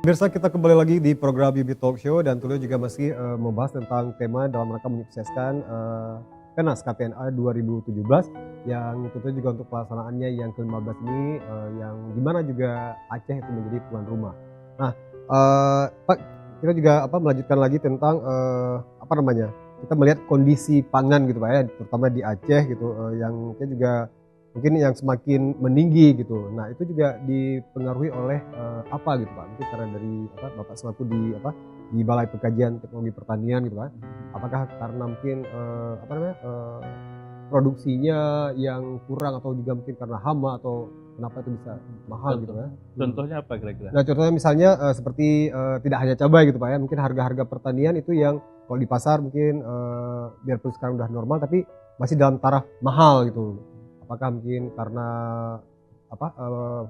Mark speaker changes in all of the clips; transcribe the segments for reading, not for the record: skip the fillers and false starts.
Speaker 1: Pemirsa, kita kembali lagi di program Bibi Talk Show dan Tulio juga masih membahas tentang tema dalam rangka menyukseskan PENAS KPNA 2017 yang tentunya juga untuk pelaksanaannya yang ke-15 ini yang dimana juga Aceh itu menjadi tuan rumah. Nah, Pak, kita juga melanjutkan lagi tentang kita melihat kondisi pangan gitu Pak ya, terutama di Aceh gitu yang kita juga mungkin yang semakin meninggi gitu. Nah, itu juga dipengaruhi oleh apa gitu Pak? Mungkin karena dari Bapak selaku di Balai Pengkajian Teknologi Pertanian gitu Pak. Apakah karena mungkin produksinya yang kurang atau juga mungkin karena hama atau kenapa itu bisa mahal gitu ya?
Speaker 2: Contohnya apa kira-kira?
Speaker 1: Nah, contohnya misalnya seperti tidak hanya cabai gitu Pak ya, mungkin harga-harga pertanian itu yang kalau di pasar mungkin biarpun sekarang udah normal tapi masih dalam taraf mahal gitu. Apakah mungkin karena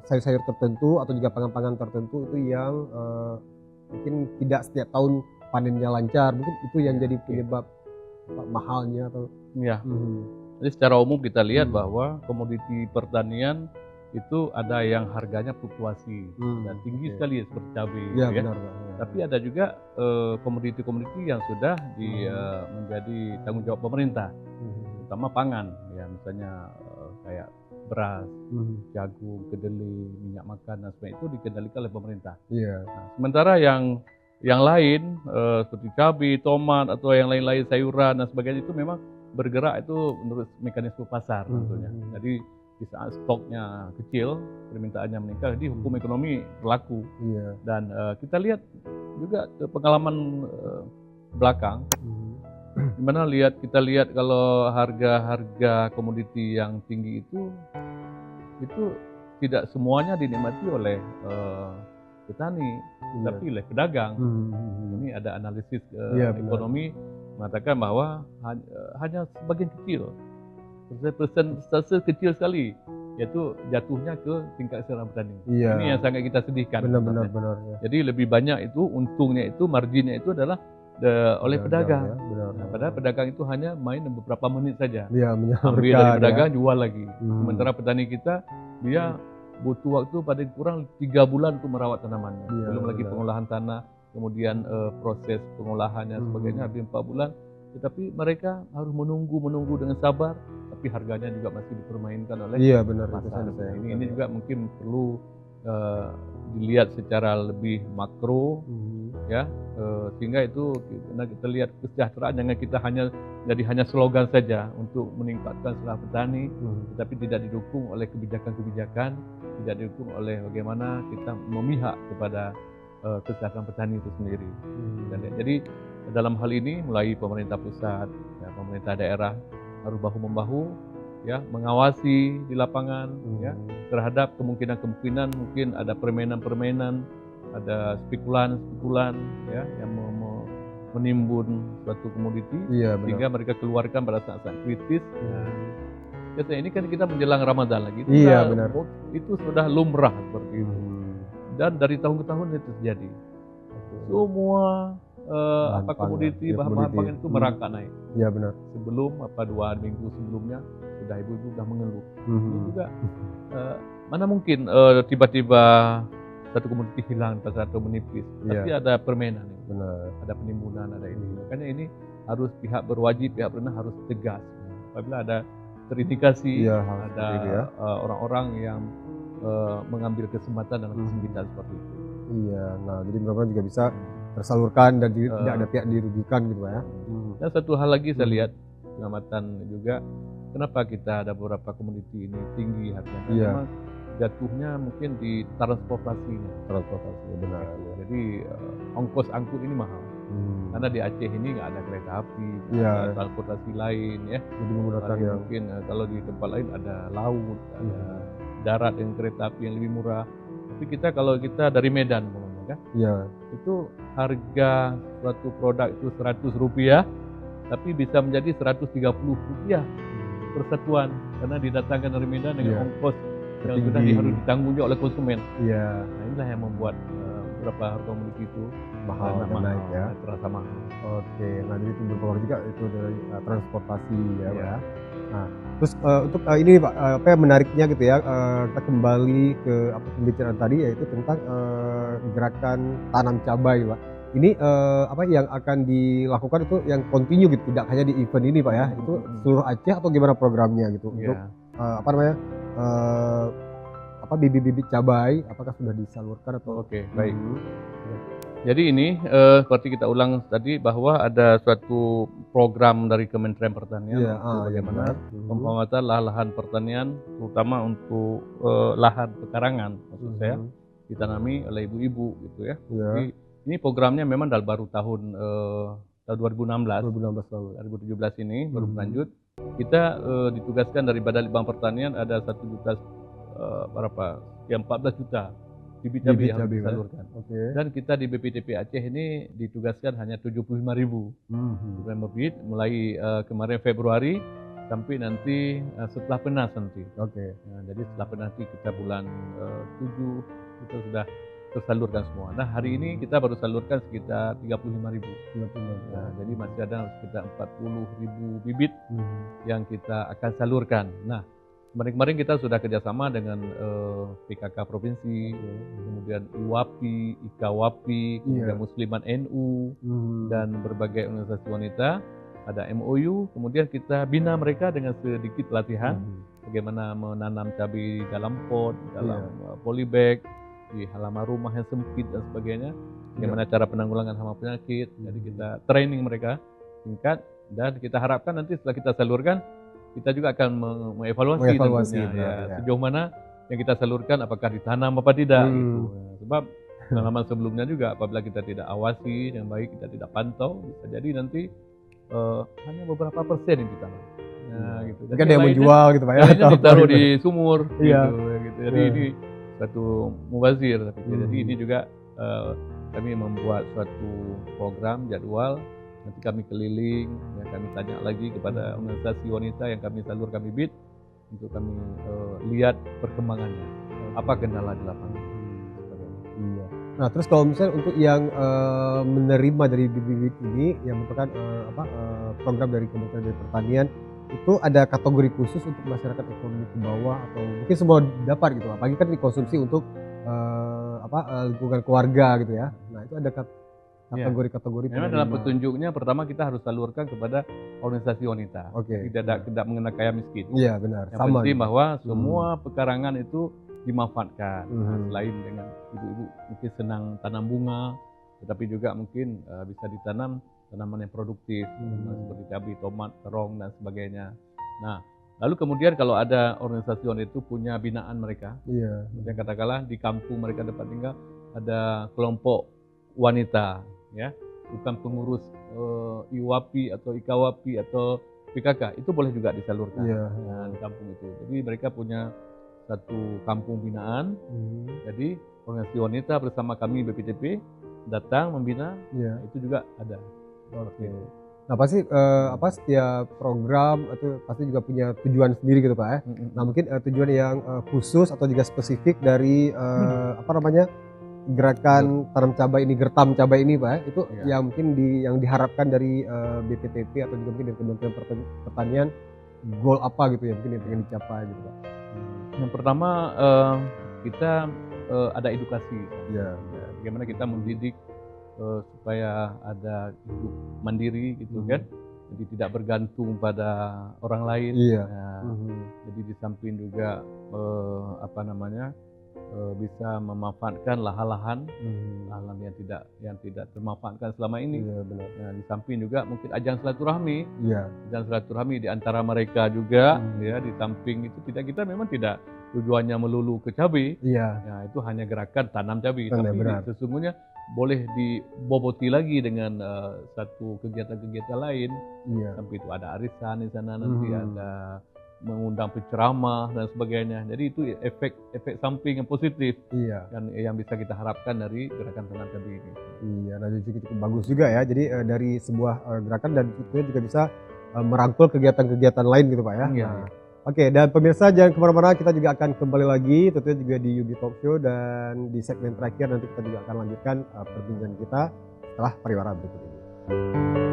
Speaker 1: sayur-sayur tertentu atau juga pangan-pangan tertentu itu yang mungkin tidak setiap tahun panennya lancar, mungkin itu yang jadi penyebab mahalnya atau
Speaker 2: Ya. Jadi secara umum kita lihat bahwa komoditi pertanian itu ada yang harganya fluktuasi dan tinggi sekali seperti cabai,
Speaker 1: ya,
Speaker 2: ya.
Speaker 1: benar Pak. Ya.
Speaker 2: Tapi ada juga komoditi-komoditi yang sudah menjadi tanggung jawab pemerintah, terutama pangan, ya misalnya kayak beras, jagung, kedelai, minyak makan dan sebagainya itu dikendalikan oleh pemerintah.
Speaker 1: Iya.
Speaker 2: Nah, sementara yang lain seperti cabai, tomat atau yang lain-lain sayuran dan sebagainya itu memang bergerak itu menurut mekanisme pasar tentunya. Jadi di saat stoknya kecil, permintaannya meningkat, jadi hukum ekonomi berlaku.
Speaker 1: Iya.
Speaker 2: Dan kita lihat juga pengalaman belakang, dimana kita lihat kalau harga-harga komoditi yang tinggi itu tidak semuanya dinikmati oleh petani, tapi oleh pedagang. Ini ada analisis ekonomi mengatakan bahwa hanya sebagian kecil, persentase kecil sekali, yaitu jatuhnya ke tingkat kesejahteraan petani.
Speaker 1: Iya.
Speaker 2: Ini yang sangat kita sedihkan.
Speaker 1: Benar. Ya.
Speaker 2: Jadi lebih banyak itu untungnya itu, marginnya itu adalah oleh pedagang.
Speaker 1: Ya,
Speaker 2: Nah, padahal pedagang itu hanya main beberapa menit saja.
Speaker 1: Iya,
Speaker 2: Ambil dari pedagang, jual lagi. Sementara petani kita dia butuh waktu paling kurang 3 bulan untuk merawat tanamannya. Belum lagi pengolahan tanah, kemudian proses pengolahannya sebagainya habis 4 bulan. Tetapi mereka harus menunggu dengan sabar, tapi harganya juga masih dipermainkan oleh pasar. Ini juga mungkin perlu dilihat secara lebih makro, ya, sehingga itu kita lihat kesejahteraan jangan kita hanya slogan saja untuk meningkatkan sejahtera petani, tetapi tidak didukung oleh kebijakan-kebijakan, tidak didukung oleh bagaimana kita memihak kepada kesejahteraan petani itu sendiri. Jadi dalam hal ini mulai pemerintah pusat, ya, pemerintah daerah harus bahu-membahu, ya, mengawasi di lapangan, ya, terhadap kemungkinan mungkin ada permainan, ada spekulan, ya, yang menimbun suatu komoditi, sehingga mereka keluarkan pada saat-saat kritis. Nah, ini kan kita menjelang Ramadan lagi, itu sudah lumrah seperti itu, dan dari tahun ke tahun itu terjadi. Semua komoditi bahan pangan itu merangkak naik.
Speaker 1: Iya, benar.
Speaker 2: Sebelum 2 minggu sebelumnya sudah ibu-ibu sudah mengeluh. Ini juga mana mungkin tiba-tiba satu komoditi hilang atau menipis, pasti ada permainan, ada penimbunan, ada ini. Makanya ini harus pihak berwajib, pihak berwenang harus tegas. Apabila ada terindikasi ada orang-orang yang mengambil kesempatan dalam kesempitan seperti itu.
Speaker 1: Iya, nah jadi benar-benar juga bisa tersalurkan dan tidak ada pihak dirugikan gitu Pak ya.
Speaker 2: Dan satu hal lagi saya lihat pengamatan juga, kenapa kita ada beberapa komoditi ini tinggi harganya? Memang jatuhnya mungkin di transportasinya.
Speaker 1: Benar.
Speaker 2: Jadi ongkos angkut ini mahal. Karena di Aceh ini nggak ada kereta api, ada transportasi lain, ya. Jadi menggunakan mungkin kalau di tempat lain ada laut, ada darat dengan kereta api yang lebih murah. Tapi kalau kita dari Medan, kan? Itu harga suatu produk itu Rp100, tapi bisa menjadi Rp130 per satuan karena didatangkan dari Medan dengan ongkos yang sudah harus ditanggung oleh konsumen. Nah, inilah yang membuat beberapa harga komoditi itu
Speaker 1: mahal dan naik ya.
Speaker 2: Terasa mahal.
Speaker 1: Oke, nah jadi itu berpengaruh juga itu dari transportasi ya, Pak. Nah, Terus untuk ini Pak, apa yang menariknya gitu ya, kita kembali ke apa pembicaraan tadi yaitu tentang gerakan tanam cabai Pak. Ini apa yang akan dilakukan itu yang continue gitu, tidak hanya di event ini Pak ya, itu seluruh Aceh atau gimana programnya gitu untuk
Speaker 2: Ya.
Speaker 1: apa namanya, apa bibit-bibit cabai apakah sudah disalurkan atau
Speaker 2: Oke, baik.
Speaker 1: Ya.
Speaker 2: Jadi ini seperti kita ulang tadi bahwa ada suatu program dari Kementerian Pertanian
Speaker 1: Iya,
Speaker 2: untuk bagaimana
Speaker 1: benar.
Speaker 2: pemanfaatan lahan pertanian, terutama untuk lahan pekarangan, maksud saya ditanami oleh ibu-ibu gitu ya.
Speaker 1: Iya.
Speaker 2: Jadi ini programnya memang baru tahun 2016,
Speaker 1: 2016 lalu.
Speaker 2: 2017 ini baru berlanjut. Kita ditugaskan dari Badan Litbang Pertanian ada 1 juta berapa? Ya 14 juta bibit cabai yang harus disalurkan.
Speaker 1: Oke.
Speaker 2: Dan kita di BPTP Aceh ini ditugaskan hanya 75.000 bibit mulai kemarin Februari sampai nanti setelah penas nanti.
Speaker 1: Oke.
Speaker 2: Nah, jadi setelah penas nanti kita bulan 7 kita sudah tersalurkan semua. Nah hari ini kita baru salurkan sekitar 35.000. Nah, jadi masih ada sekitar 40.000 bibit yang kita akan salurkan. Nah kemarin kita sudah kerjasama dengan PKK Provinsi, kemudian IWAPI, IKAWAPI, kemudian Muslimat NU, dan berbagai organisasi wanita. Ada MOU, kemudian kita bina mereka dengan sedikit pelatihan bagaimana menanam cabai dalam pot, dalam polybag, di halaman rumah yang sempit dan sebagainya, bagaimana cara penanggulangan hama penyakit. Jadi kita training mereka singkat dan kita harapkan nanti setelah kita salurkan kita juga akan mengevaluasi tentunya, sejauh mana yang kita salurkan apakah ditanam apa tidak gitu. Sebab pengalaman sebelumnya juga apabila kita tidak awasi yang baik, kita tidak pantau, bisa jadi nanti hanya beberapa persen yang ditanam. Nah, gitu.
Speaker 1: Mungkin ada yang menjual gitu Pak ya.
Speaker 2: Yang ditaruh di sumur
Speaker 1: Iya.
Speaker 2: gitu. Jadi ini suatu mubazir tapi jadi ini juga kami membuat suatu program jadwal. Nanti kami keliling, ya, kami tanya lagi kepada organisasi wanita yang kami salurkan bibit untuk kami lihat perkembangannya, apa kendala di lapangan.
Speaker 1: Iya. Nah terus kalau misalnya untuk yang menerima dari bibit ini yang merupakan program dari Kementerian Pertanian itu ada kategori khusus untuk masyarakat ekonomi ke bawah atau mungkin semua dapat gitu, apalagi kan dikonsumsi untuk lingkungan keluarga gitu ya. Nah itu ada kategori-kategori.
Speaker 2: Memang dalam petunjuknya pertama kita harus salurkan kepada organisasi wanita.
Speaker 1: Oke.
Speaker 2: Tidak mengenai kaya miskin.
Speaker 1: Iya benar.
Speaker 2: Yang penting bahwa semua pekarangan itu dimanfaatkan. Selain dengan ibu-ibu mungkin senang tanam bunga, tetapi juga mungkin bisa ditanam tanaman yang produktif seperti cabai, tomat, terong dan sebagainya. Nah, lalu kemudian kalau ada organisasi wanita itu punya binaan mereka, yang katakanlah di kampung mereka tempat tinggal ada kelompok wanita, ya, bukan pengurus IWAPI atau IKAWAPI atau PKK, itu boleh juga disalurkan di kampung itu. Jadi mereka punya satu kampung binaan, jadi organisasi wanita bersama kami BPTP datang membina, itu juga ada.
Speaker 1: Oke. Nah pasti setiap program itu pasti juga punya tujuan sendiri gitu Pak ya. Nah mungkin tujuan yang khusus atau juga spesifik dari gerakan tanam cabai ini, gertam cabai ini Pak, itu yang mungkin yang diharapkan dari BPTP atau juga mungkin dari Kementerian Pertanian, goal apa gitu ya mungkin yang ingin dicapai gitu Pak.
Speaker 2: Yang pertama kita ada edukasi, bagaimana kita mendidik supaya ada hidup mandiri gitu kan, jadi tidak bergantung pada orang lain. Jadi di samping juga bisa memanfaatkan lahan-lahan yang tidak termanfaatkan selama ini. Nah, di samping juga mungkin ajang silaturahmi, di antara mereka juga, ya di samping itu kita memang tidak tujuannya melulu ke cabai. Nah, itu hanya gerakan tanam cabai, tapi sesungguhnya boleh diboboti lagi dengan satu kegiatan-kegiatan lain. Sampai itu ada arisan di sana, nanti ada mengundang penceramah dan sebagainya. Jadi itu efek samping yang positif yang bisa kita harapkan dari gerakan tanam cabai ini.
Speaker 1: Nah cukup bagus juga ya. Jadi dari sebuah gerakan dan itu juga bisa merangkul kegiatan-kegiatan lain gitu Pak ya. Oke, dan pemirsa jangan kemana-mana, kita juga akan kembali lagi tentunya juga di UB Talk Show, dan di segmen terakhir nanti kita juga akan lanjutkan perbincangan kita setelah pariwara berikut ini.